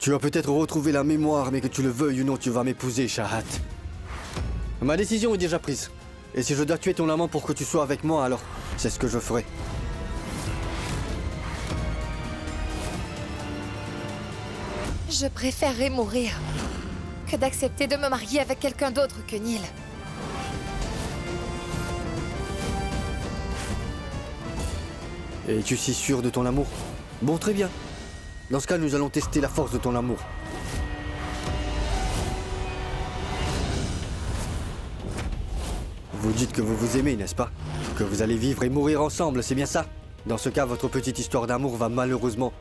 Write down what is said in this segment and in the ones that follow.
Tu vas peut-être retrouver la mémoire, mais que tu le veuilles ou non, tu vas m'épouser, Shahat. Ma décision est déjà prise. Et si je dois tuer ton amant pour que tu sois avec moi, alors c'est ce que je ferai. Je préférerais mourir que d'accepter de me marier avec quelqu'un d'autre que Neil. Es-tu si sûr de ton amour? Bon, très bien. Dans ce cas, nous allons tester la force de ton amour. Vous dites que vous vous aimez, n'est-ce pas? Que vous allez vivre et mourir ensemble, c'est bien ça? Dans ce cas, votre petite histoire d'amour va malheureusement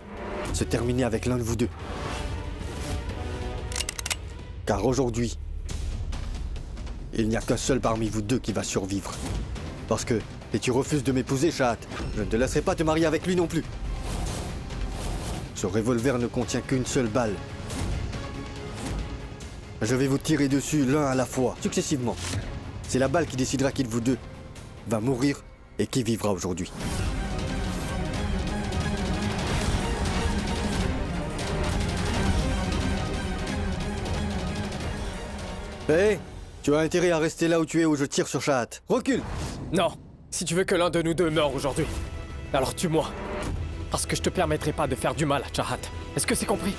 se terminer avec l'un de vous deux. Car aujourd'hui, il n'y a qu'un seul parmi vous deux qui va survivre. Parce que, et tu refuses de m'épouser, Shahat, je ne te laisserai pas te marier avec lui non plus. Ce revolver ne contient qu'une seule balle. Je vais vous tirer dessus l'un à la fois, successivement. C'est la balle qui décidera qui de vous deux va mourir et qui vivra aujourd'hui. Hé, tu as intérêt à rester là où tu es où je tire sur Shahat. Recule! Non, si tu veux que l'un de nous deux meure aujourd'hui, alors tue-moi. Parce que je te permettrai pas de faire du mal à Shahat. Est-ce que c'est compris?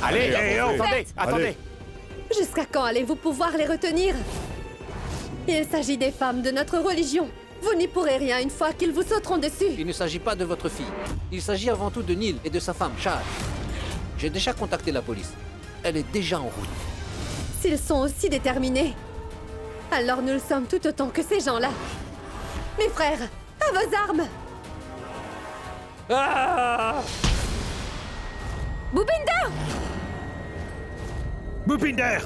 Allez, attendez. Jusqu'à quand allez-vous pouvoir les retenir? Il s'agit des femmes de notre religion. Vous n'y pourrez rien une fois qu'ils vous sauteront dessus. Il ne s'agit pas de votre fille. Il s'agit avant tout de Neil et de sa femme, Shahat. J'ai déjà contacté la police. Elle est déjà en route. S'ils sont aussi déterminés, alors nous le sommes tout autant que ces gens-là. Mes frères, à vos armes! Ah! Bhupinder! Bhupinder!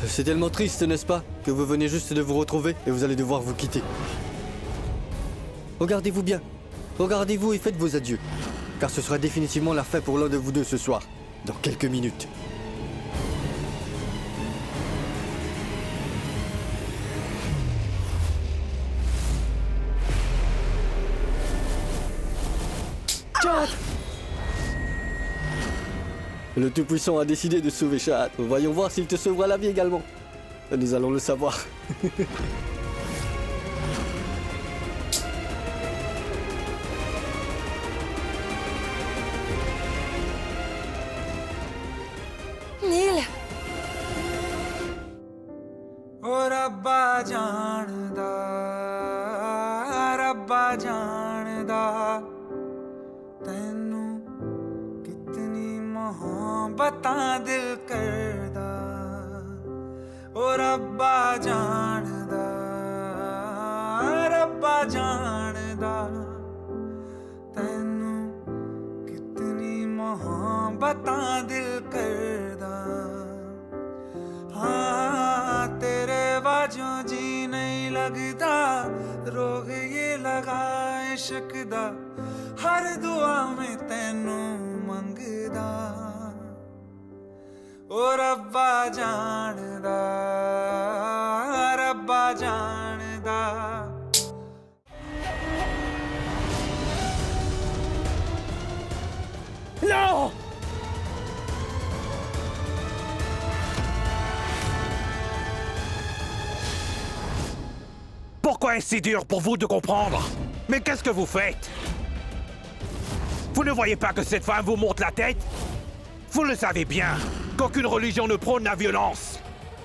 C'est tellement triste, n'est-ce pas? Que vous venez juste de vous retrouver et vous allez devoir vous quitter. Regardez-vous bien. Regardez-vous et faites vos adieux. Car ce sera définitivement la fin pour l'un de vous deux ce soir. Dans quelques minutes. Le Tout-Puissant a décidé de sauver Shahat. Voyons voir s'il te sauvera la vie également. Nous allons le savoir. Neil! ओ रब्बा जानदा रब्बा जानदा तैनू कितनी मोहब्बतां दिल करदा ओ रब्बा जानदा तैनू कितनी मोहब्बतां दिल करदा हाँ तेरे बाजों जी नहीं लगता रोग ये लगा इश्क दा हर दुआ में तैनू मंगदा ओ रब्बा जानदा Non! Pourquoi est-ce si dur pour vous de comprendre? Mais qu'est-ce que vous faites? Vous ne voyez pas que cette femme vous monte la tête? Vous le savez bien, qu'aucune religion ne prône la violence.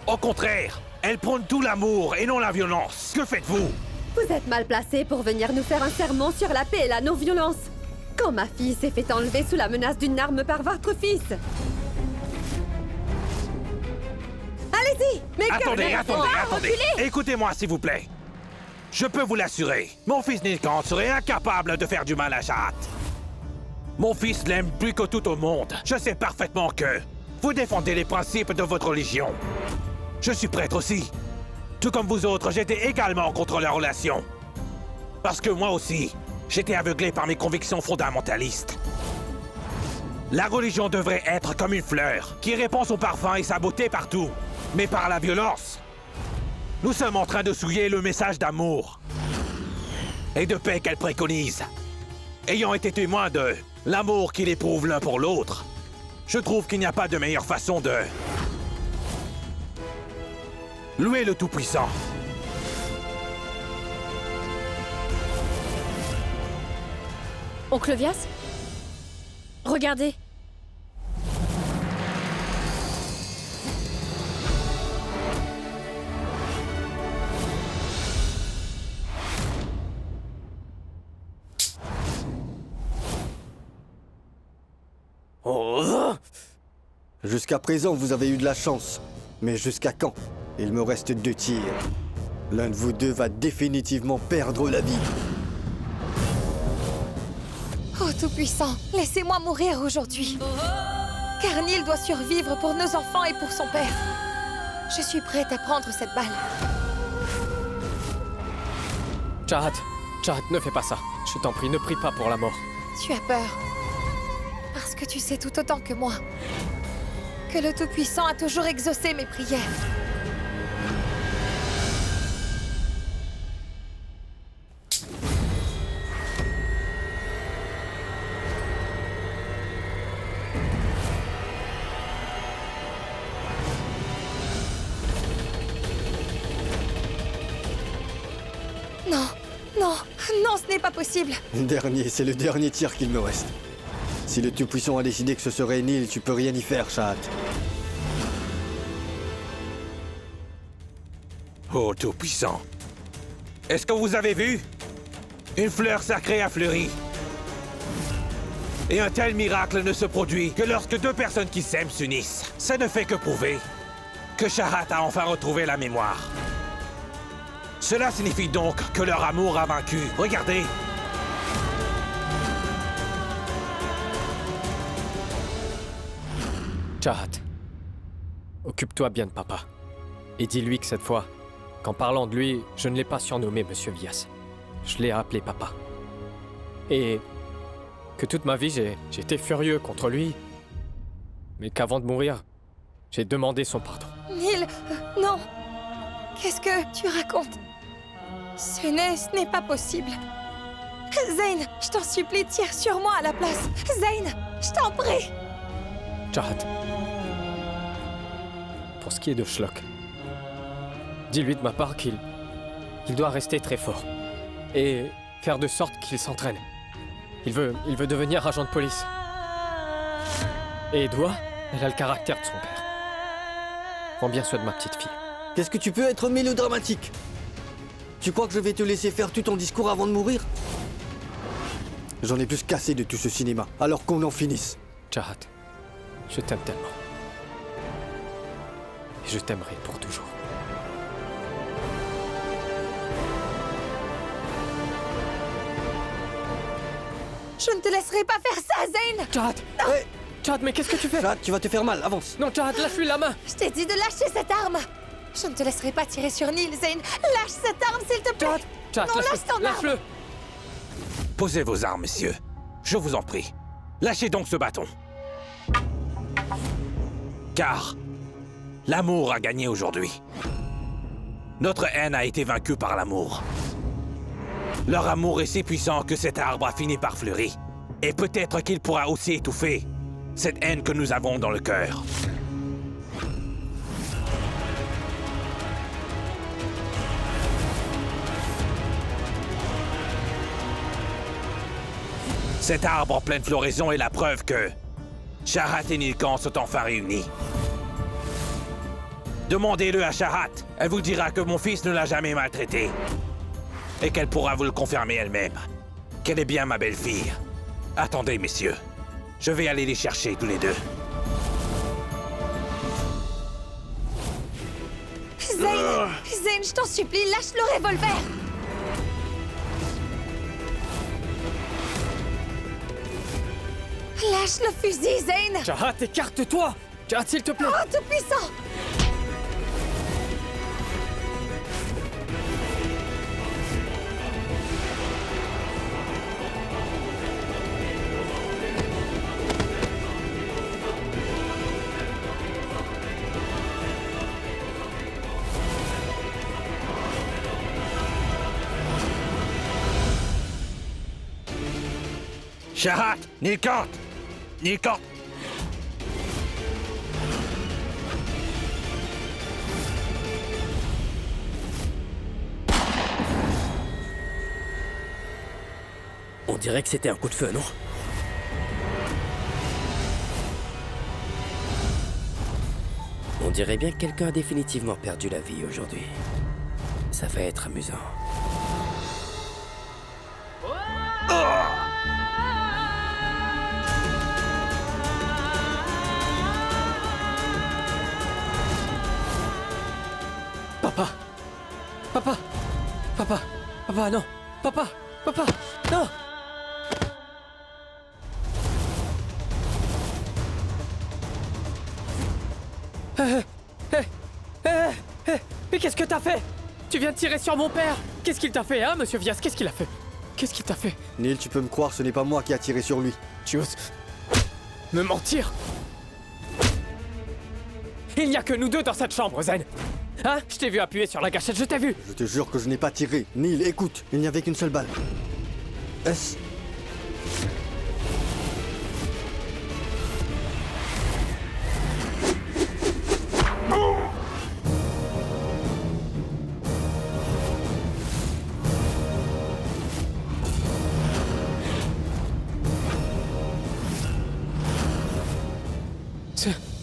Au contraire, elle prône tout l'amour et non la violence. Que faites-vous? Vous êtes mal placé pour venir nous faire un sermon sur la paix et la non-violence. Quand ma fille s'est fait enlever sous la menace d'une arme par votre fils. Allez-y! Mais Attendez. Écoutez-moi, s'il vous plaît. Je peux vous l'assurer, mon fils Nilkant serait incapable de faire du mal à Shahat. Mon fils l'aime plus que tout au monde. Je sais parfaitement que vous défendez les principes de votre religion. Je suis prêtre aussi. Tout comme vous autres, j'étais également contre la relation. Parce que moi aussi, j'étais aveuglé par mes convictions fondamentalistes. La religion devrait être comme une fleur, qui répand son parfum et sa beauté partout, mais par la violence. Nous sommes en train de souiller le message d'amour et de paix qu'elle préconise. Ayant été témoin de l'amour qu'il éprouve l'un pour l'autre, je trouve qu'il n'y a pas de meilleure façon de louer le Tout-Puissant. Oncle Vias? Regardez. Oh! Jusqu'à présent, vous avez eu de la chance. Mais jusqu'à quand? Il me reste 2 tirs. L'un de vous deux va définitivement perdre la vie. Oh Tout-Puissant, laissez-moi mourir aujourd'hui. Car Neil doit survivre pour nos enfants et pour son père. Je suis prête à prendre cette balle. Chahat, ne fais pas ça. Je t'en prie, ne prie pas pour la mort. Tu as peur. Parce que tu sais tout autant que moi que le Tout-Puissant a toujours exaucé mes prières. Non, ce n'est pas possible. C'est le dernier tir qu'il me reste. Si le Tout-Puissant a décidé que ce serait Neil, tu peux rien y faire, Chahat. Oh Tout-Puissant, est-ce que vous avez vu? Une fleur sacrée a fleuri. Et un tel miracle ne se produit que lorsque 2 personnes qui s'aiment s'unissent. Ça ne fait que prouver que Chahat a enfin retrouvé la mémoire. Cela signifie donc que leur amour a vaincu. Regardez. Chahat, occupe-toi bien de papa. Et dis-lui que cette fois, qu'en parlant de lui, je ne l'ai pas surnommé Monsieur Vias. Je l'ai appelé papa. Et que toute ma vie, j'ai été furieux contre lui. Mais qu'avant de mourir, j'ai demandé son pardon. Neil, non. Qu'est-ce que tu racontes? Ce n'est pas possible. Zane, je t'en supplie, tire sur moi à la place. Zane, je t'en prie. Chahat, pour ce qui est de Shlock, dis-lui de ma part qu'il doit rester très fort et faire de sorte qu'il s'entraîne. Il veut devenir agent de police. Et Edouard, elle a le caractère de son père. Prends bien soin de ma petite fille. Qu'est-ce que tu peux être mélodramatique? Tu crois que je vais te laisser faire tout ton discours avant de mourir? J'en ai plus qu'assez de tout ce cinéma, alors qu'on en finisse. Chahat, je t'aime tellement. Et je t'aimerai pour toujours. Je ne te laisserai pas faire ça, Zane. Chahat! Hey, Chahat, mais qu'est-ce que tu fais? Chahat, tu vas te faire mal, avance. Non, Chahat, lâche-lui la main! Je t'ai dit de lâcher cette arme. Je ne te laisserai pas tirer sur Neil, Zane. Lâche cette arme, s'il te plaît. Chahat, Non, lâche ton arme. lâche-le! Posez vos armes, messieurs. Je vous en prie. Lâchez donc ce bâton. Car l'amour a gagné aujourd'hui. Notre haine a été vaincue par l'amour. Leur amour est si puissant que cet arbre a fini par fleurir. Et peut-être qu'il pourra aussi étouffer cette haine que nous avons dans le cœur. Cet arbre en pleine floraison est la preuve que Chahat et Nilkan sont enfin réunis. Demandez-le à Chahat. Elle vous dira que mon fils ne l'a jamais maltraité. Et qu'elle pourra vous le confirmer elle-même. Qu'elle est bien ma belle-fille. Attendez, messieurs. Je vais aller les chercher tous les deux. Zane, je t'en supplie, lâche le revolver. Lâche le fusil, Zane. Chahat, écarte-toi! Chahat, s'il te plaît! Oh, Tout-Puissant. Shahat, Nilkant! Nilkant! On dirait que c'était un coup de feu, non? On dirait bien que quelqu'un a définitivement perdu la vie aujourd'hui. Ça va être amusant. Papa! Papa! Papa! Papa, non! Papa! Papa! Non! Mais qu'est-ce que t'as fait? Tu viens de tirer sur mon père! Qu'est-ce qu'il t'a fait, hein, monsieur Vias? Qu'est-ce qu'il a fait? Qu'est-ce qu'il t'a fait? Neil, tu peux me croire, ce n'est pas moi qui a tiré sur lui. Tu oses me mentir? Il n'y a que nous deux dans cette chambre, Zen! Hein? Je t'ai vu appuyer sur la gâchette, je t'ai vu! Je te jure que je n'ai pas tiré. Neil, écoute, il n'y avait qu'une seule balle. Est-ce...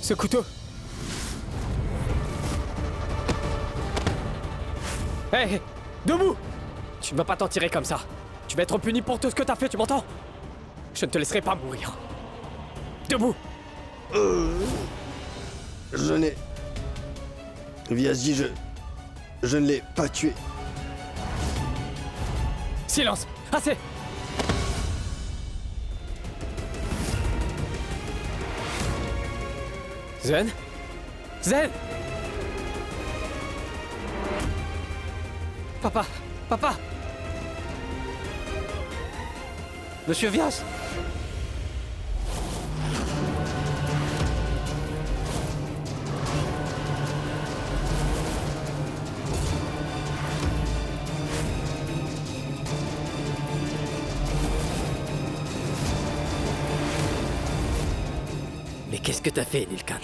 Ce couteau... Hé! Debout! Tu ne vas pas t'en tirer comme ça. Tu vas être puni pour tout ce que t'as fait, tu m'entends? Je ne te laisserai pas mourir. Debout! Je n'ai... Vias-y, je ne l'ai pas tué. Silence! Assez! Zen? Zen! Papa! Papa! Monsieur Vias! Mais qu'est-ce que t'as fait, Nilkant?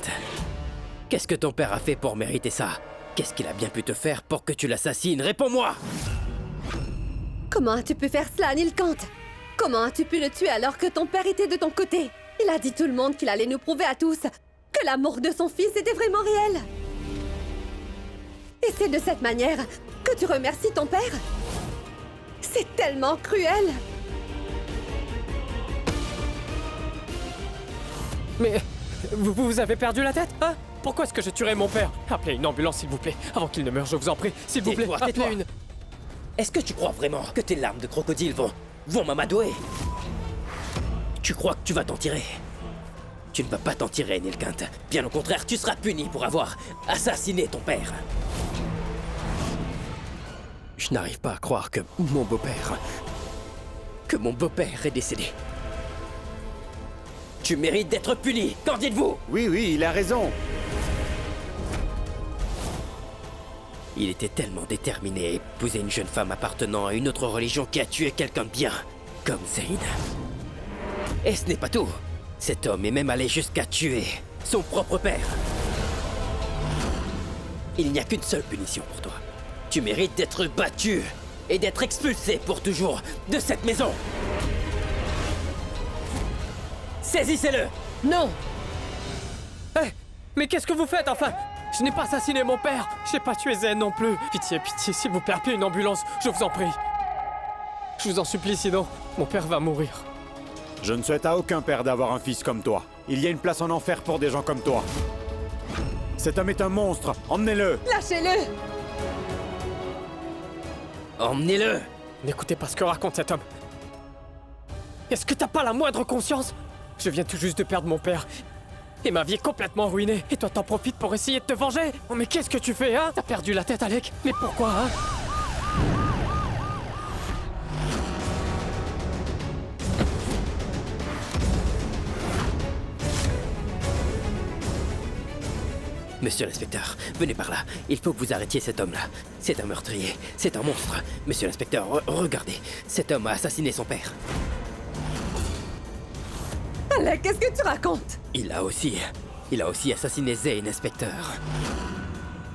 Qu'est-ce que ton père a fait pour mériter ça? Qu'est-ce qu'il a bien pu te faire pour que tu l'assassines? Réponds-moi! Comment as-tu pu faire cela, Nilkant? Comment as-tu pu le tuer alors que ton père était de ton côté? Il a dit tout le monde qu'il allait nous prouver à tous que l'amour de son fils était vraiment réel. Et c'est de cette manière que tu remercies ton père? C'est tellement cruel! Mais... Vous avez perdu la tête, hein? Pourquoi est-ce que je tuerais mon père? Appelez une ambulance, s'il vous plaît, avant qu'il ne meure, je vous en prie. S'il vous plaît, Tais-toi, appelez tais-toi. une... Est-ce que tu crois vraiment que tes larmes de crocodile vont m'amadouer? Tu crois que tu vas t'en tirer? Tu ne vas pas t'en tirer, Nilkant. Bien au contraire, tu seras puni pour avoir assassiné ton père. Je n'arrive pas à croire que mon beau-père est décédé. Tu mérites d'être puni, qu'en dites-vous? Oui, il a raison. Il était tellement déterminé à épouser une jeune femme appartenant à une autre religion qui a tué quelqu'un de bien, comme Zayn. Et ce n'est pas tout. Cet homme est même allé jusqu'à tuer son propre père. Il n'y a qu'une seule punition pour toi. Tu mérites d'être battu et d'être expulsé pour toujours de cette maison. Saisissez-le! Non! Hé! Mais qu'est-ce que vous faites, enfin? Je n'ai pas assassiné mon père! Je n'ai pas tué Zen non plus! Pitié, pitié, s'il vous plaît, appelez une ambulance, je vous en prie! Je vous en supplie, sinon, mon père va mourir. Je ne souhaite à aucun père d'avoir un fils comme toi. Il y a une place en enfer pour des gens comme toi. Cet homme est un monstre, emmenez-le! Lâchez-le! Emmenez-le! N'écoutez pas ce que raconte cet homme. Est-ce que t'as pas la moindre conscience? Je viens tout juste de perdre mon père. Et ma vie est complètement ruinée. Et toi t'en profites pour essayer de te venger? Oh mais qu'est-ce que tu fais, hein? T'as perdu la tête, Alec? Mais pourquoi, hein? Monsieur l'inspecteur, venez par là. Il faut que vous arrêtiez cet homme-là. C'est un meurtrier. C'est un monstre. Monsieur l'inspecteur, regardez. Cet homme a assassiné son père. Alec, qu'est-ce que tu racontes? Il a aussi assassiné Zane, inspecteur.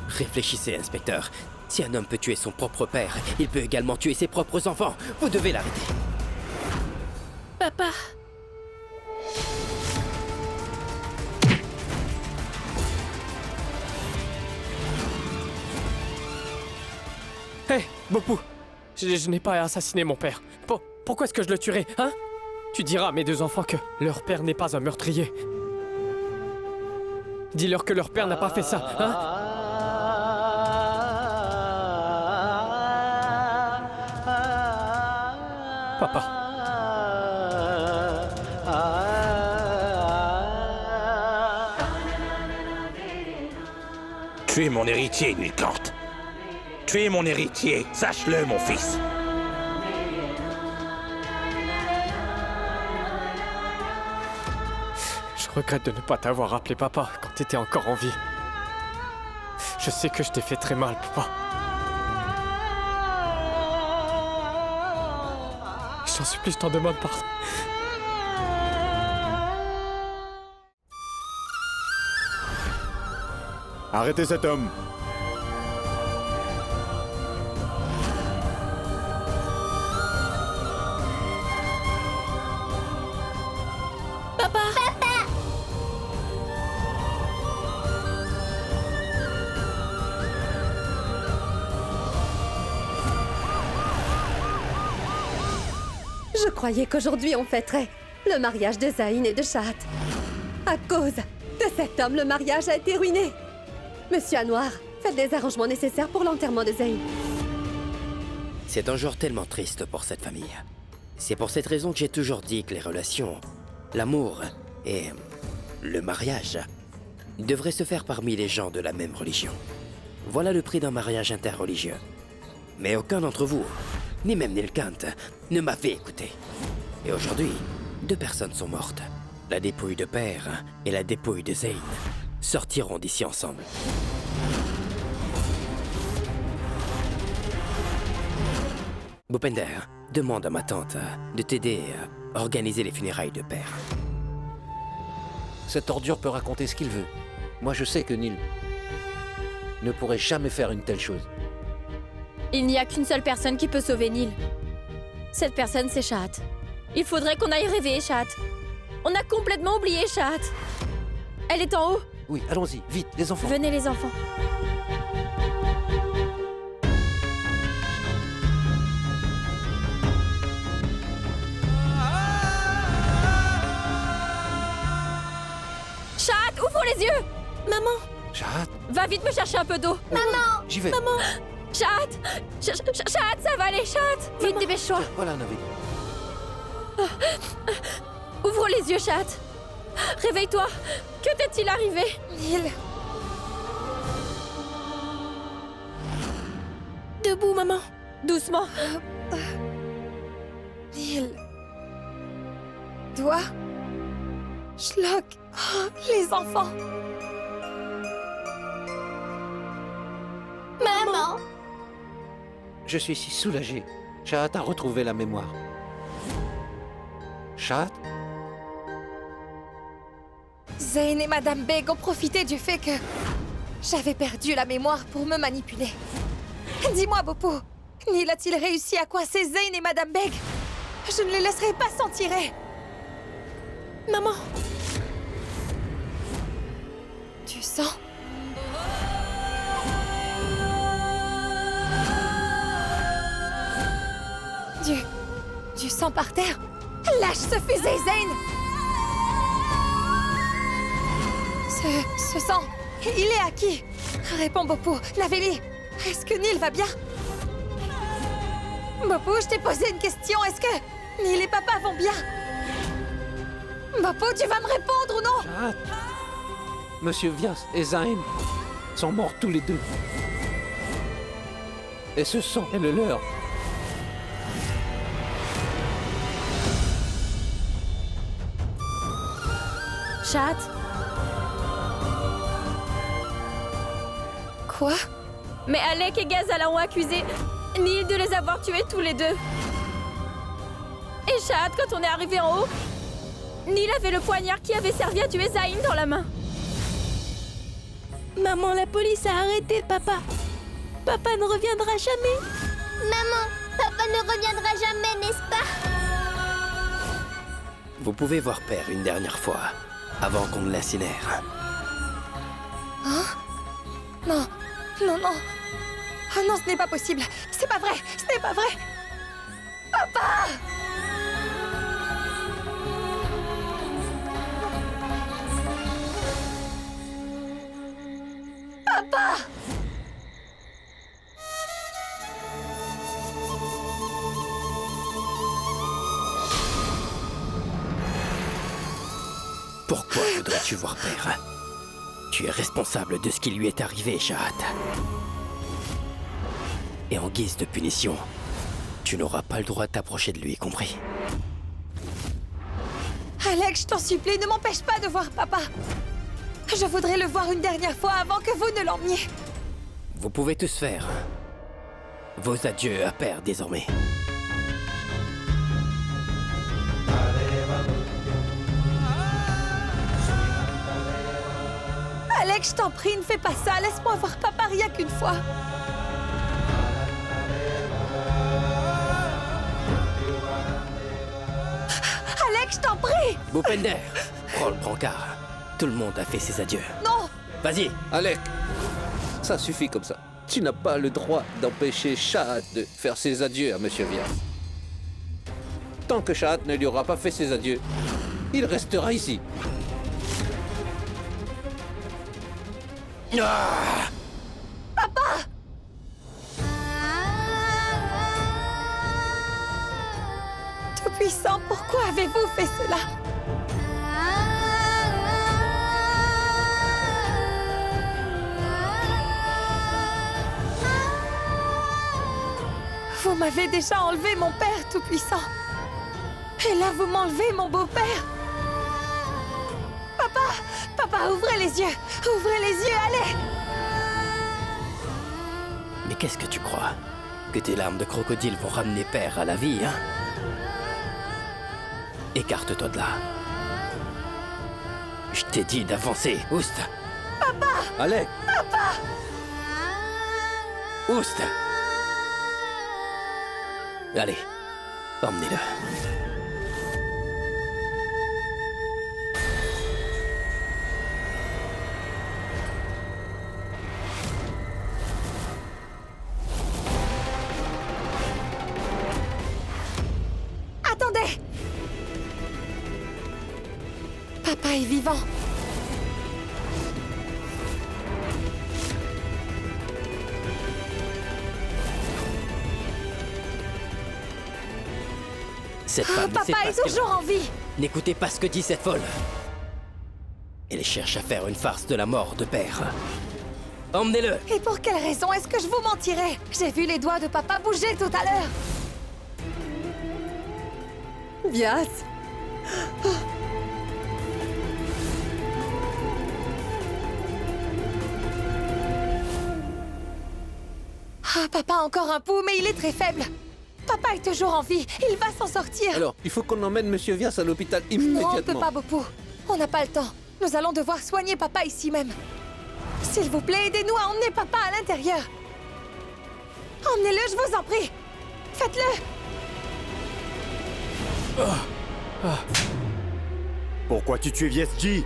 Réfléchissez, inspecteur. Si un homme peut tuer son propre père, il peut également tuer ses propres enfants. Vous devez l'arrêter. Papa. Hé, Bopu, je n'ai pas assassiné mon père. Pourquoi est-ce que je le tuerais, hein? Tu diras à mes 2 enfants que leur père n'est pas un meurtrier. Dis-leur que leur père n'a pas fait ça, hein? Papa. Tu es mon héritier, Nilkant. Tu es mon héritier, sache-le, mon fils. Je regrette de ne pas t'avoir appelé papa quand t'étais encore en vie. Je sais que je t'ai fait très mal, papa. Je t'en supplie, je t'en demande pardon. Arrêtez cet homme. Je croyais qu'aujourd'hui on fêterait le mariage de Zayn et de Shahat. À cause de cet homme, le mariage a été ruiné. Monsieur Anwar, faites les arrangements nécessaires pour l'enterrement de Zayn. C'est un jour tellement triste pour cette famille. C'est pour cette raison que j'ai toujours dit que les relations, l'amour et le mariage devraient se faire parmi les gens de la même religion. Voilà le prix d'un mariage interreligieux. Mais aucun d'entre vous, ni même Nilkant, ne m'avait écouté. Et aujourd'hui, 2 personnes sont mortes. La dépouille de père et la dépouille de Zayn sortiront d'ici ensemble. Bhupender, demande à ma tante de t'aider à organiser les funérailles de père. Cette ordure peut raconter ce qu'il veut. Moi, je sais que Neil ne pourrait jamais faire une telle chose. Il n'y a qu'une seule personne qui peut sauver Neil. Cette personne, c'est Shahat. Il faudrait qu'on aille réveiller Shahat. On a complètement oublié Shahat. Elle est en haut. Oui, allons-y, vite, les enfants. Venez les enfants. Shahat, ouvre les yeux. Maman. Shahat, Va vite me chercher un peu d'eau. j'y vais. Maman. Shahat. Shahat, ça va aller, Shahat. Vite, dépêche-toi. Voilà, Navid. Ouvre les yeux, Shahat. Réveille-toi. Que t'est-il arrivé? Neil, Debout, maman. Doucement. Neil. Doigt. Schlock. Oh, les enfants. Maman. Je suis si soulagé. Shahat a retrouvé la mémoire. Shahat, Zayn et Madame Beg ont profité du fait que j'avais perdu la mémoire pour me manipuler. Dis-moi, Bopu, Neil a-t-il réussi à coincer Zayn et Madame Beg? Je ne les laisserai pas s'en tirer. Maman. Tu sens? Du sang par terre? Lâche ce fusil, Zayn! Ce sang, il est à qui? Réponds, Bopu. Naveli, est-ce que Neil va bien? Bopu, je t'ai posé une question. Est-ce que Neil et papa vont bien? Bopu, tu vas me répondre ou non? Shahat. Monsieur Vyas et Zayn sont morts tous les 2. Et ce sang est le leur. Shahat. Quoi? Mais Alec et Ghazala ont accusé Neil de les avoir tués tous les 2. Et Shahat, quand on est arrivé en haut, Neil avait le poignard qui avait servi à tuer Zayn dans la main. Maman, la police a arrêté papa. Papa ne reviendra jamais. Maman, papa ne reviendra jamais, n'est-ce pas? Vous pouvez voir Père une dernière fois, avant qu'on ne l'incinère. Hein? Non, non, non. Oh non, ce n'est pas possible. C'est pas vrai, ce n'est pas vrai. Papa! Papa! Pourquoi voudrais-tu voir Père? Tu es responsable de ce qui lui est arrivé, Shahat. Et en guise de punition, tu n'auras pas le droit de t'approcher de lui, compris? Alex, je t'en supplie, ne m'empêche pas de voir papa. Je voudrais le voir une dernière fois avant que vous ne l'emmeniez. Vous pouvez tous faire vos adieux à Père désormais. Alex, je t'en prie, ne fais pas ça. Laisse-moi voir papa rien qu'une fois. Alex, je t'en prie! Bhupender, prends le brancard. Tout le monde a fait ses adieux. Non! Vas-y! Alec, ça suffit comme ça. Tu n'as pas le droit d'empêcher Shahat de faire ses adieux à Monsieur Vyas. Tant que Shahat ne lui aura pas fait ses adieux, il restera ici. Ah! Papa! Tout-Puissant, pourquoi avez-vous fait cela? Vous m'avez déjà enlevé mon père, Tout-Puissant. Et là, vous m'enlevez mon beau-père. Papa! Papa, ouvrez les yeux! Ouvrez les yeux, allez! Mais qu'est-ce que tu crois? Que tes larmes de crocodile vont ramener Père à la vie, hein? Écarte-toi de là. Je t'ai dit d'avancer, Oust! Papa! Alec! Papa! Oust! Allez, emmenez-le. Attendez! Papa est vivant. Cette femme ne sait Papa pas est ce qu'elle- toujours en vie. N'écoutez pas ce que dit cette folle. Elle cherche à faire une farce de la mort de Père. Emmenez-le! Et pour quelle raison est-ce que je vous mentirais? J'ai vu les doigts de papa bouger tout à l'heure. Vyas. Ah, papa a encore un pouls, mais il est très faible. Papa est toujours en vie. Il va s'en sortir. Alors, il faut qu'on emmène Monsieur Vyas à l'hôpital Non, on ne peut immédiatement. pas, Bopou. On n'a pas le temps. Nous allons devoir soigner papa ici même. S'il vous plaît, aidez-nous à emmener papa à l'intérieur. Emmenez-le, je vous en prie. Faites-le. Pourquoi tu tues Viesji?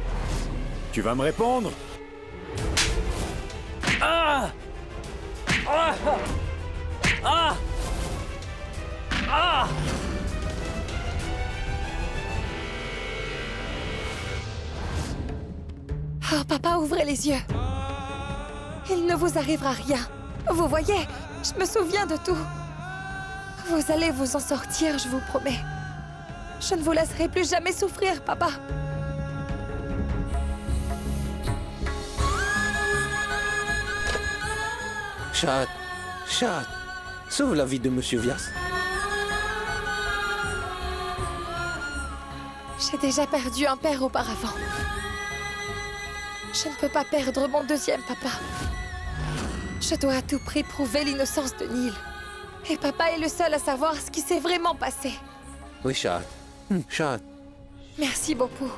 Tu vas me répondre? Ah! Ah! Ah! Ah! Oh, papa, ouvrez les yeux. Il ne vous arrivera rien. Vous voyez, je me souviens de tout. Vous allez vous en sortir, je vous promets. Je ne vous laisserai plus jamais souffrir, papa. Shahat, Shahat, sauve la vie de Monsieur Vyas. J'ai déjà perdu un père auparavant. Je ne peux pas perdre mon deuxième papa. Je dois à tout prix prouver l'innocence de Neil. Et papa est le seul à savoir ce qui s'est vraiment passé. Oui, Shahat. Shahat, Merci beaucoup.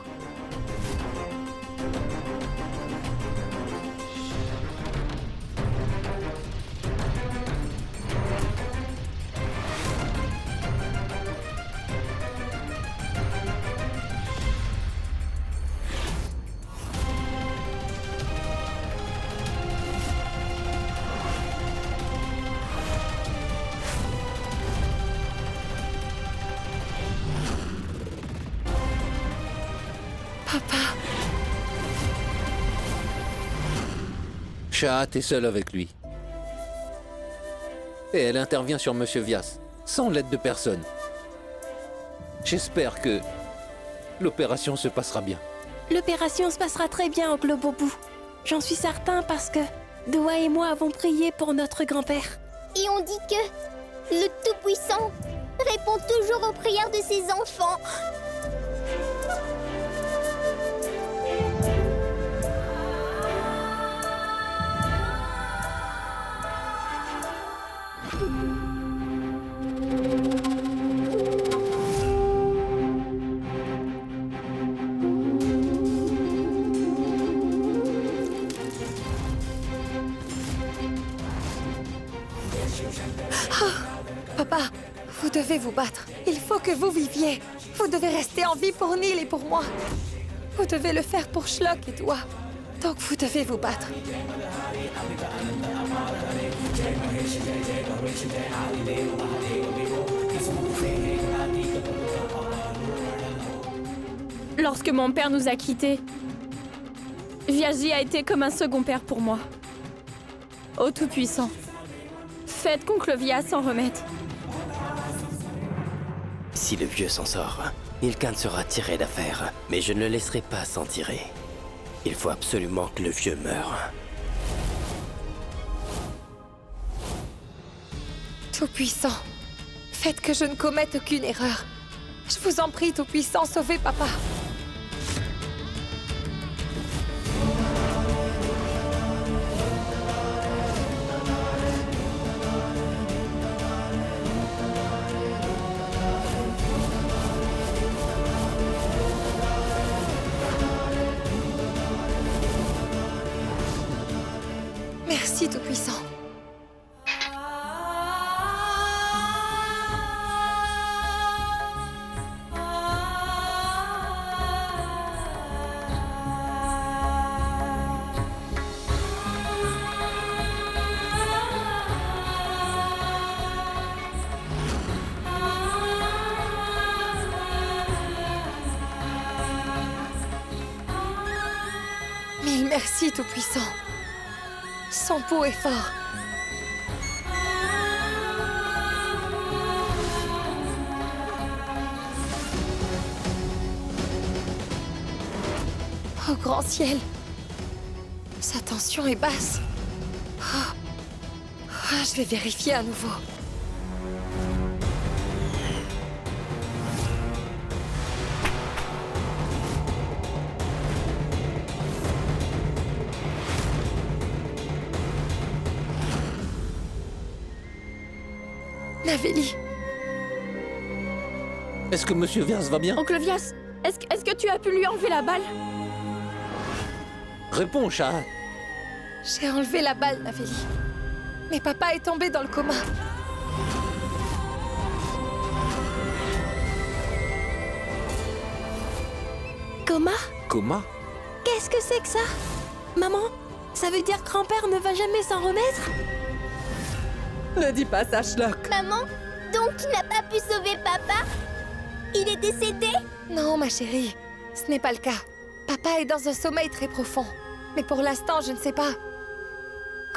Papa. Shahat est seule avec lui. Et elle intervient sur Monsieur Vyas, sans l'aide de personne. J'espère que l'opération se passera bien. L'opération se passera très bien, oncle Bobo. J'en suis certain parce que Doua et moi avons prié pour notre grand-père. Et on dit que le Tout-Puissant répond toujours aux prières de ses enfants. Papa, vous devez vous battre. Il faut que vous viviez. Vous devez rester en vie pour Neil et pour moi. Vous devez le faire pour Shlock et toi. Donc vous devez vous battre. Lorsque mon père nous a quittés, Vyasji a été comme un second père pour moi. Ô Tout-Puissant, faites qu'oncle Vyas s'en remette. Si le vieux s'en sort, Nilkan sera tiré d'affaire, mais je ne le laisserai pas s'en tirer. Il faut absolument que le vieux meure. Tout-Puissant, faites que je ne commette aucune erreur. Je vous en prie, Tout-Puissant, sauvez papa. Merci, Tout-Puissant. Mille merci, Tout-Puissant. Son pot est fort. Oh, grand ciel. Sa tension est basse. Je vais vérifier à nouveau. Navélie. Est-ce que Monsieur Vyas va bien? Oncle Vyas, est-ce que tu as pu lui enlever la balle? Réponds, Shahat. J'ai enlevé la balle, Navélie. Mais papa est tombé dans le coma. Coma? Coma? Qu'est-ce que c'est que ça? Maman, ça veut dire que grand-père ne va jamais s'en remettre? Ne dis pas ça, Shlock. Maman, donc tu n'as pas pu sauver papa? Il est décédé? Non, ma chérie, ce n'est pas le cas. Papa est dans un sommeil très profond. Mais pour l'instant, je ne sais pas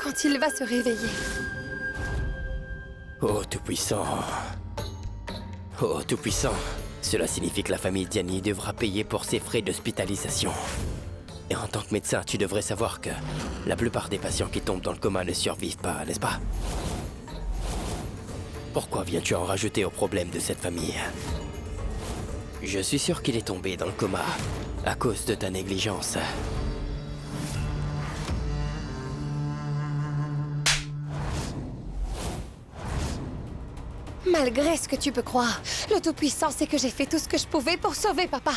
quand il va se réveiller. Oh Tout-Puissant. Oh Tout-Puissant. Cela signifie que la famille Diani devra payer pour ses frais d'hospitalisation. Et en tant que médecin, tu devrais savoir que la plupart des patients qui tombent dans le coma ne survivent pas, n'est-ce pas? Pourquoi viens-tu en rajouter au problème de cette famille? Je suis sûr qu'il est tombé dans le coma à cause de ta négligence. Malgré ce que tu peux croire, le Tout-Puissant sait que j'ai fait tout ce que je pouvais pour sauver papa.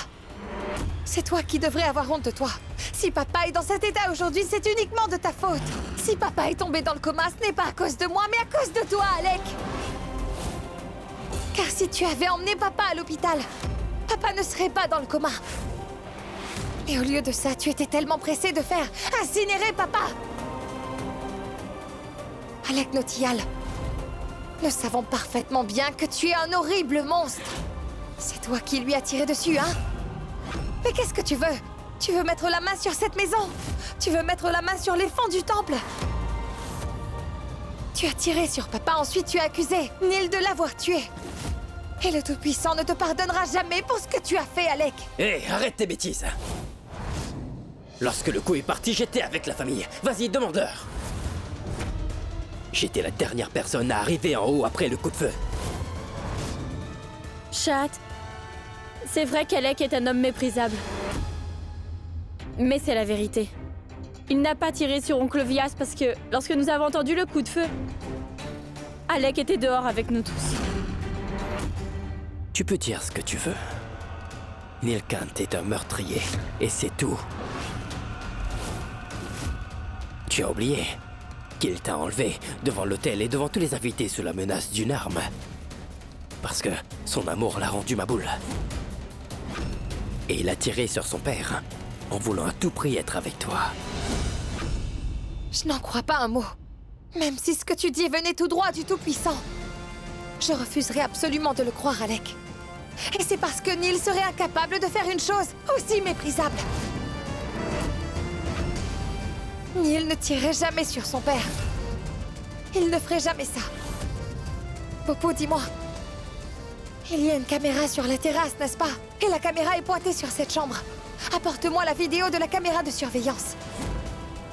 C'est toi qui devrais avoir honte de toi. Si papa est dans cet état aujourd'hui, c'est uniquement de ta faute. Si papa est tombé dans le coma, ce n'est pas à cause de moi, mais à cause de toi, Alec. Car si tu avais emmené papa à l'hôpital, papa ne serait pas dans le coma. Et au lieu de ça, tu étais tellement pressé de faire incinérer papa. Alec Nautillal, nous savons parfaitement bien que tu es un horrible monstre. C'est toi qui lui as tiré dessus, hein? Mais qu'est-ce que tu veux? Tu veux mettre la main sur cette maison? Tu veux mettre la main sur les fonds du temple? Tu as tiré sur papa, ensuite tu as accusé Neil de l'avoir tué. Et le Tout-Puissant ne te pardonnera jamais pour ce que tu as fait, Alec. Hé, arrête tes bêtises. Lorsque le coup est parti, j'étais avec la famille. Vas-y, demande-leur. J'étais la dernière personne à arriver en haut après le coup de feu. Chat, c'est vrai qu'Alec est un homme méprisable. Mais c'est la vérité. Il n'a pas tiré sur Oncle Vias parce que lorsque nous avons entendu le coup de feu, Alec était dehors avec nous tous. Tu peux dire ce que tu veux. Neil Kant est un meurtrier, et c'est tout. Tu as oublié qu'il t'a enlevé devant l'hôtel et devant tous les invités sous la menace d'une arme. Parce que son amour l'a rendu ma boule. Et il a tiré sur son père en voulant à tout prix être avec toi. Je n'en crois pas un mot. Même si ce que tu dis venait tout droit du Tout-Puissant. Je refuserais absolument de le croire, Alec. Et c'est parce que Neil serait incapable de faire une chose aussi méprisable. Neil ne tirerait jamais sur son père. Il ne ferait jamais ça. Popo, dis-moi. Il y a une caméra sur la terrasse, n'est-ce pas? Et la caméra est pointée sur cette chambre. Apporte-moi la vidéo de la caméra de surveillance.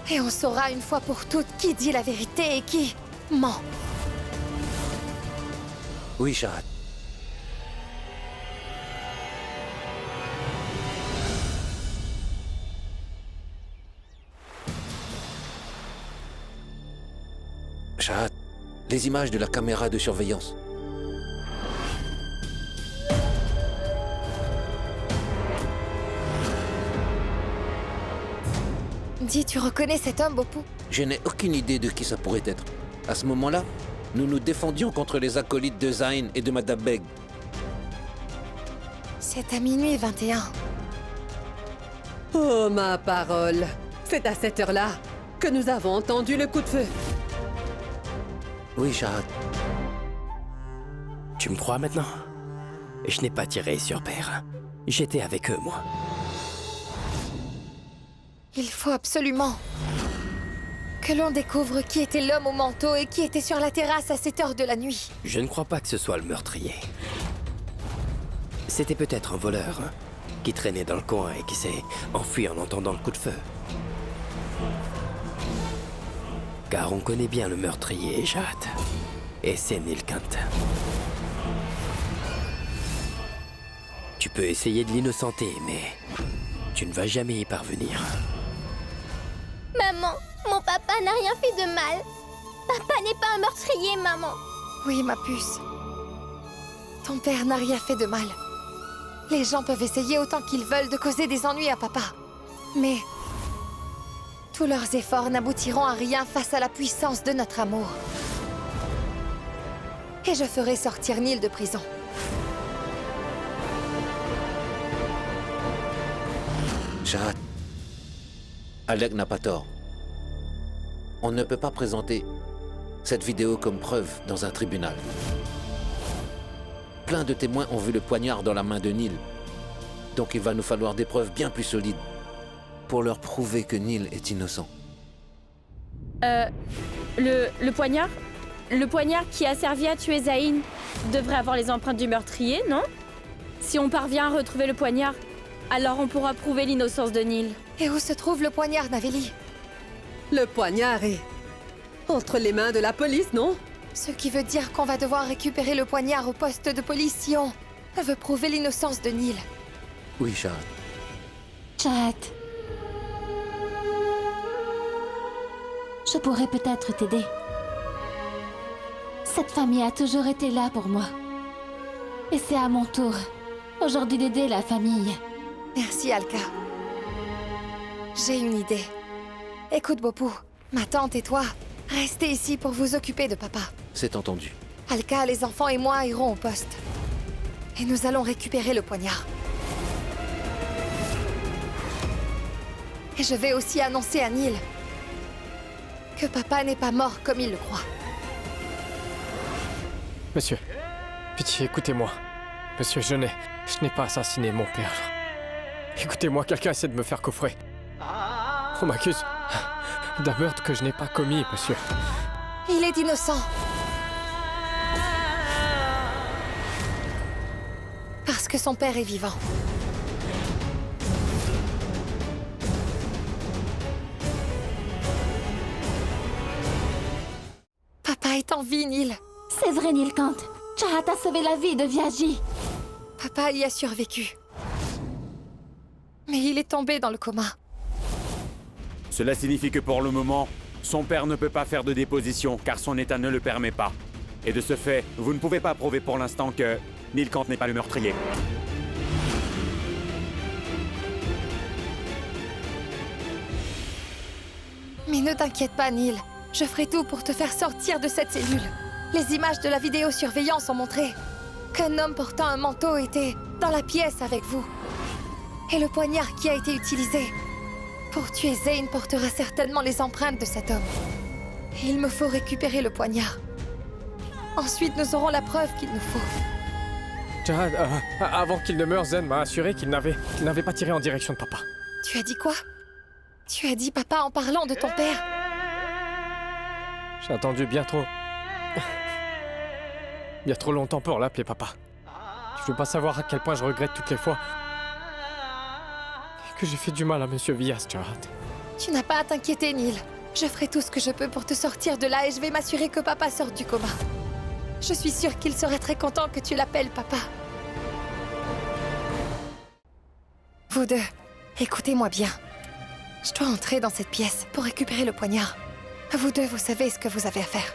Et on saura une fois pour toutes qui dit la vérité et qui ment. Oui, Shahad. Shahad, les images de la caméra de surveillance. Dis, tu reconnais cet homme, Bopou? Je n'ai aucune idée de qui ça pourrait être. À ce moment-là, nous nous défendions contre les acolytes de Zayn et de Madame Beg. C'est à minuit 21. Oh, ma parole! C'est à cette heure-là que nous avons entendu le coup de feu. Oui, Shahad. Tu me crois maintenant? Je n'ai pas tiré sur père. J'étais avec eux, moi. Il faut absolument que l'on découvre qui était l'homme au manteau et qui était sur la terrasse à cette heure de la nuit. Je ne crois pas que ce soit le meurtrier. C'était peut-être un voleur qui traînait dans le coin et qui s'est enfui en entendant le coup de feu. Car on connaît bien le meurtrier, Jade. Et c'est Neil Kant. Tu peux essayer de l'innocenter, mais tu ne vas jamais y parvenir. Maman, mon papa n'a rien fait de mal. Papa n'est pas un meurtrier, maman. Oui, ma puce. Ton père n'a rien fait de mal. Les gens peuvent essayer autant qu'ils veulent de causer des ennuis à papa. Mais tous leurs efforts n'aboutiront à rien face à la puissance de notre amour. Et je ferai sortir Neil de prison. Shahad, Alec n'a pas tort. On ne peut pas présenter cette vidéo comme preuve dans un tribunal. Plein de témoins ont vu le poignard dans la main de Neil. Donc il va nous falloir des preuves bien plus solides pour leur prouver que Neil est innocent. Le poignard? Le poignard qui a servi à tuer Zayn devrait avoir les empreintes du meurtrier, non? Si on parvient à retrouver le poignard, alors on pourra prouver l'innocence de Neil. Et où se trouve le poignard, Navelli? Le poignard est entre les mains de la police, non? Ce qui veut dire qu'on va devoir récupérer le poignard au poste de police si on veut prouver l'innocence de Neil. Oui, Shahad. Shahad. Je pourrais peut-être t'aider. Cette famille a toujours été là pour moi. Et c'est à mon tour, aujourd'hui, d'aider la famille Merci, Alka. J'ai une idée. Écoute, Bopou, ma tante et toi, restez ici pour vous occuper de papa. C'est entendu. Alka, les enfants et moi irons au poste. Et nous allons récupérer le poignard. Et je vais aussi annoncer à Neil que papa n'est pas mort comme il le croit. Monsieur, pitié, écoutez-moi. Monsieur, je n'ai pas assassiné mon père. Écoutez-moi, quelqu'un essaie de me faire coffrer. On m'accuse d'un meurtre que je n'ai pas commis, monsieur. Il est innocent. Parce que son père est vivant. Papa est en vie, Neil. C'est vrai, Nilkant. Chahat a sauvé la vie de Viaji. Papa y a survécu. Mais il est tombé dans le coma. Cela signifie que pour le moment, son père ne peut pas faire de déposition car son état ne le permet pas. Et de ce fait, vous ne pouvez pas prouver pour l'instant que Nilkant n'est pas le meurtrier. Mais ne t'inquiète pas, Neil. Je ferai tout pour te faire sortir de cette cellule. Les images de la vidéosurveillance ont montré qu'un homme portant un manteau était dans la pièce avec vous. Et le poignard qui a été utilisé pour tuer Zane portera certainement les empreintes de cet homme. Et il me faut récupérer le poignard. Ensuite, nous aurons la preuve qu'il nous faut. Jahad, avant qu'il ne meure, Zen m'a assuré qu'il n'avait pas tiré en direction de papa. Tu as dit quoi? Tu as dit papa en parlant de ton père? J'ai attendu bien trop longtemps pour l'appeler papa. Je veux pas savoir à quel point je regrette toutes les fois que j'ai fait du mal à Monsieur Vyas, Jahad. Tu n'as pas à t'inquiéter, Neil. Je ferai tout ce que je peux pour te sortir de là et je vais m'assurer que papa sorte du coma. Je suis sûre qu'il serait très content que tu l'appelles papa. Vous deux, écoutez-moi bien. Je dois entrer dans cette pièce pour récupérer le poignard. Vous deux, vous savez ce que vous avez à faire.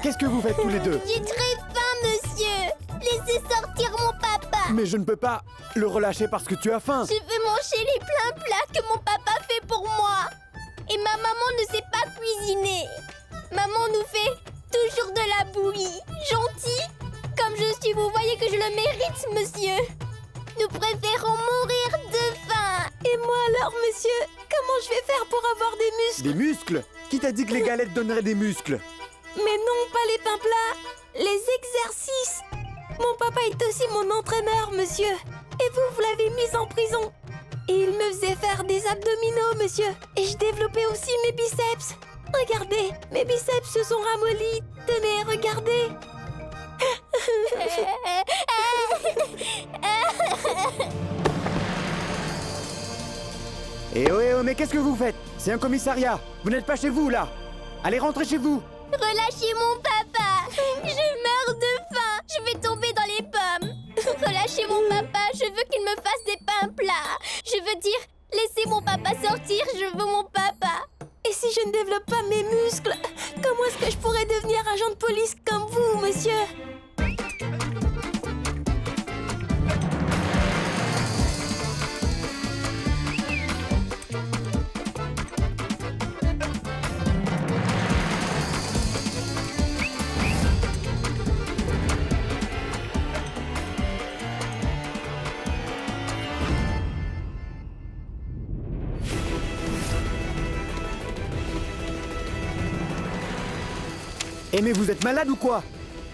Qu'est-ce que vous faites tous les deux? J'ai très faim, monsieur. Laissez sortir mon papa. Mais je ne peux pas le relâcher parce que tu as faim. Je veux manger les pleins plats que mon papa fait pour moi. Et ma maman ne sait pas cuisiner. Maman nous fait toujours de la bouillie. Gentil comme je suis, vous voyez que je le mérite, monsieur. Nous préférons mourir de faim. Et moi alors, monsieur, comment je vais faire pour avoir des muscles? Des muscles? Qui t'a dit que les galettes donneraient des muscles? Mais non, pas les pains plats. Les exercices. Mon papa est aussi mon entraîneur, monsieur. Et vous l'avez mis en prison. Et il me faisait faire des abdominaux, monsieur. Et je développais aussi mes biceps. Regardez, mes biceps se sont ramollis. Tenez, regardez. Eh oh, mais qu'est-ce que vous faites? C'est un commissariat. Vous n'êtes pas chez vous, là. Allez, rentrez chez vous. Relâchez mon papa. Je meurs de faim. Je vais tomber dans les pommes. Relâchez mon papa. Je veux qu'il me fasse des pains plats. Je veux dire, laissez mon papa sortir. Je veux mon papa. Et si je ne développe pas mes muscles, comment est-ce que je pourrais devenir agent de police comme vous, monsieur? Eh mais vous êtes malade ou quoi?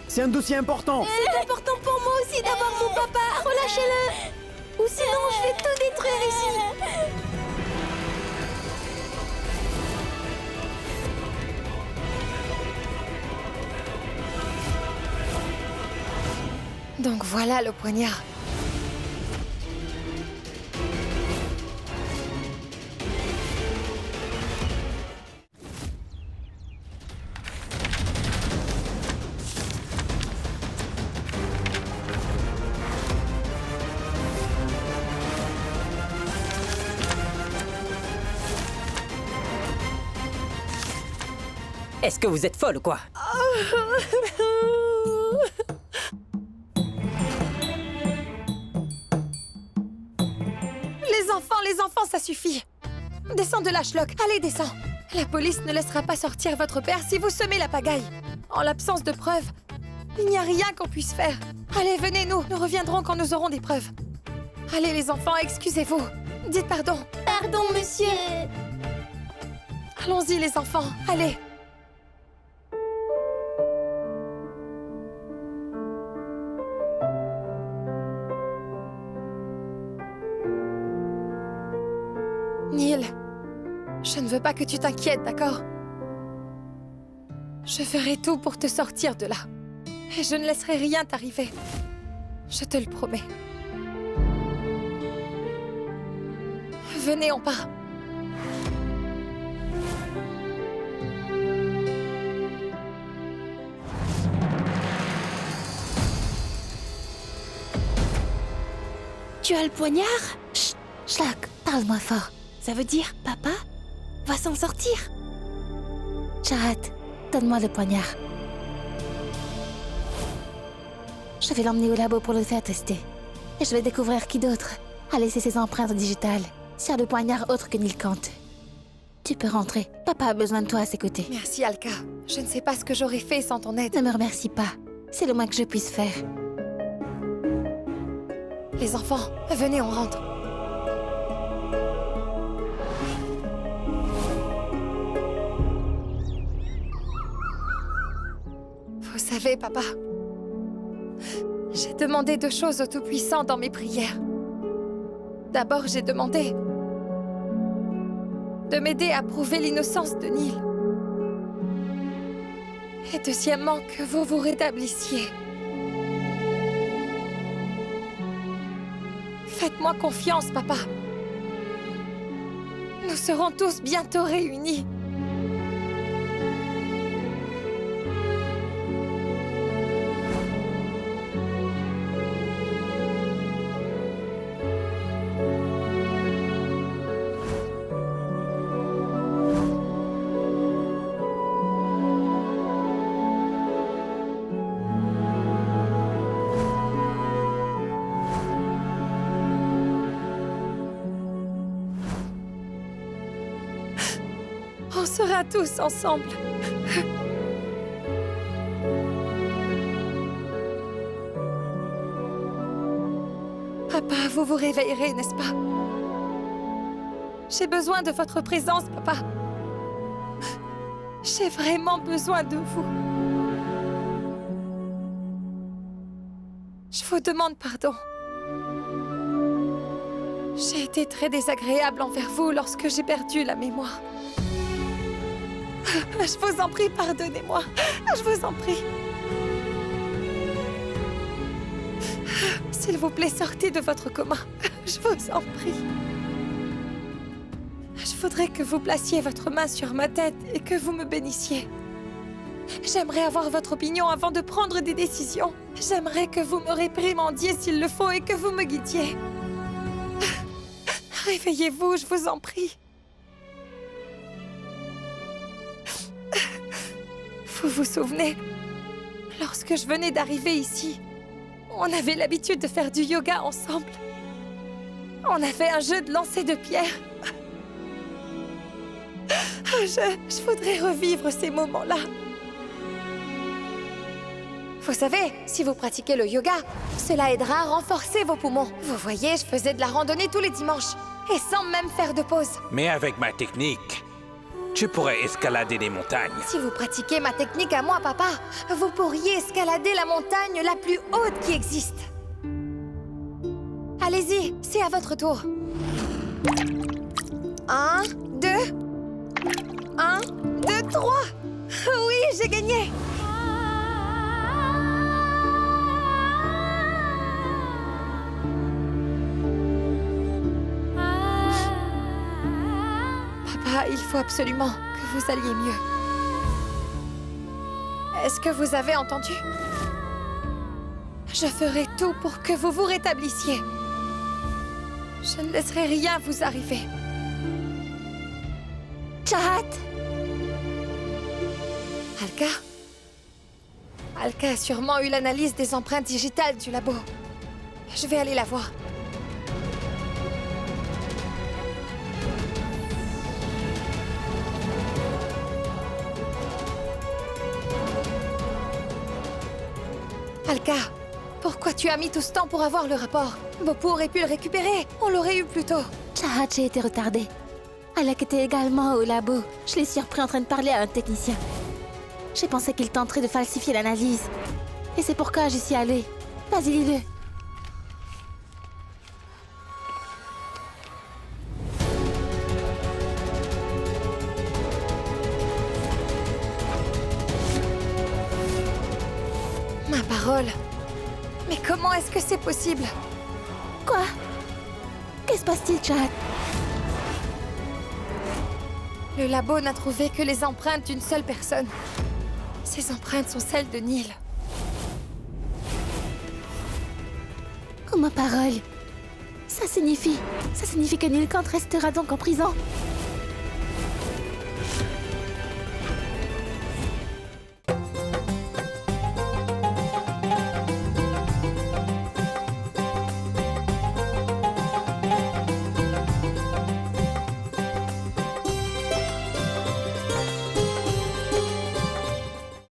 C'est un dossier important. C'est important pour moi aussi d'avoir mon papa. Relâchez-le. Ou sinon, je vais tout détruire ici. Donc voilà le poignard. Est-ce que vous êtes folle ou quoi? Les enfants, ça suffit. Descends de là, Schlock. Allez, descends. La police ne laissera pas sortir votre père si vous semez la pagaille. En l'absence de preuves, il n'y a rien qu'on puisse faire. Allez, venez, nous reviendrons quand nous aurons des preuves. Allez, les enfants, excusez-vous. Dites pardon. Pardon, monsieur. Allons-y, les enfants, allez. Neil, je ne veux pas que tu t'inquiètes, d'accord? Je ferai tout pour te sortir de là. Et je ne laisserai rien t'arriver. Je te le promets. Venez, on part. Tu as le poignard? Chut, Schlock, parle-moi fort. Ça veut dire papa va s'en sortir. Chahat, donne-moi le poignard. Je vais l'emmener au labo pour le faire tester. Et je vais découvrir qui d'autre a laissé ses empreintes digitales sur le poignard autre que Nilkant. Tu peux rentrer. Papa a besoin de toi à ses côtés. Merci, Alka. Je ne sais pas ce que j'aurais fait sans ton aide. Ne me remercie pas. C'est le moins que je puisse faire. Les enfants, venez, on rentre. Vous savez, papa, j'ai demandé 2 choses au Tout-Puissant dans mes prières. D'abord, j'ai demandé de m'aider à prouver l'innocence de Neil. Et deuxièmement, que vous vous rétablissiez. Faites-moi confiance, papa. Nous serons tous bientôt réunis. On sera tous ensemble. Papa, vous vous réveillerez, n'est-ce pas? J'ai besoin de votre présence, papa. J'ai vraiment besoin de vous. Je vous demande pardon. J'ai été très désagréable envers vous lorsque j'ai perdu la mémoire. Je vous en prie, pardonnez-moi. Je vous en prie. S'il vous plaît, sortez de votre coma. Je vous en prie. Je voudrais que vous placiez votre main sur ma tête et que vous me bénissiez. J'aimerais avoir votre opinion avant de prendre des décisions. J'aimerais que vous me réprimandiez s'il le faut et que vous me guidiez. Réveillez-vous, je vous en prie. Vous vous souvenez, lorsque je venais d'arriver ici, on avait l'habitude de faire du yoga ensemble. On avait un jeu de lancer de pierre. Je voudrais revivre ces moments-là. Vous savez, si vous pratiquez le yoga, cela aidera à renforcer vos poumons. Vous voyez, je faisais de la randonnée tous les dimanches, et sans même faire de pause. Mais avec ma technique, tu pourrais escalader des montagnes. Si vous pratiquez ma technique à moi, papa, vous pourriez escalader la montagne la plus haute qui existe. Allez-y, c'est à votre tour. 1, 2... 1, 2, 3. Oui, j'ai gagné. Papa, il faut absolument que vous alliez mieux. Est-ce que vous avez entendu? Je ferai tout pour que vous vous rétablissiez. Je ne laisserai rien vous arriver. Chahat! Alka? Alka a sûrement eu l'analyse des empreintes digitales du labo. Je vais aller la voir. Alka, pourquoi tu as mis tout ce temps pour avoir le rapport? Bopo aurait pu le récupérer. On l'aurait eu plus tôt. Chahat, j'ai été retardée. Alec était également au labo. Je l'ai surpris en train de parler à un technicien. J'ai pensé qu'il tenterait de falsifier l'analyse. Et c'est pourquoi j'y suis allée. Vas-y, lis-le. Ma parole. Mais comment est-ce que c'est possible? Quoi? Qu'est-ce qui se passe-t-il, Chahat? Le labo n'a trouvé que les empreintes d'une seule personne. Ces empreintes sont celles de Neil. Oh, ma parole. Ça signifie que Neil Kant restera donc en prison.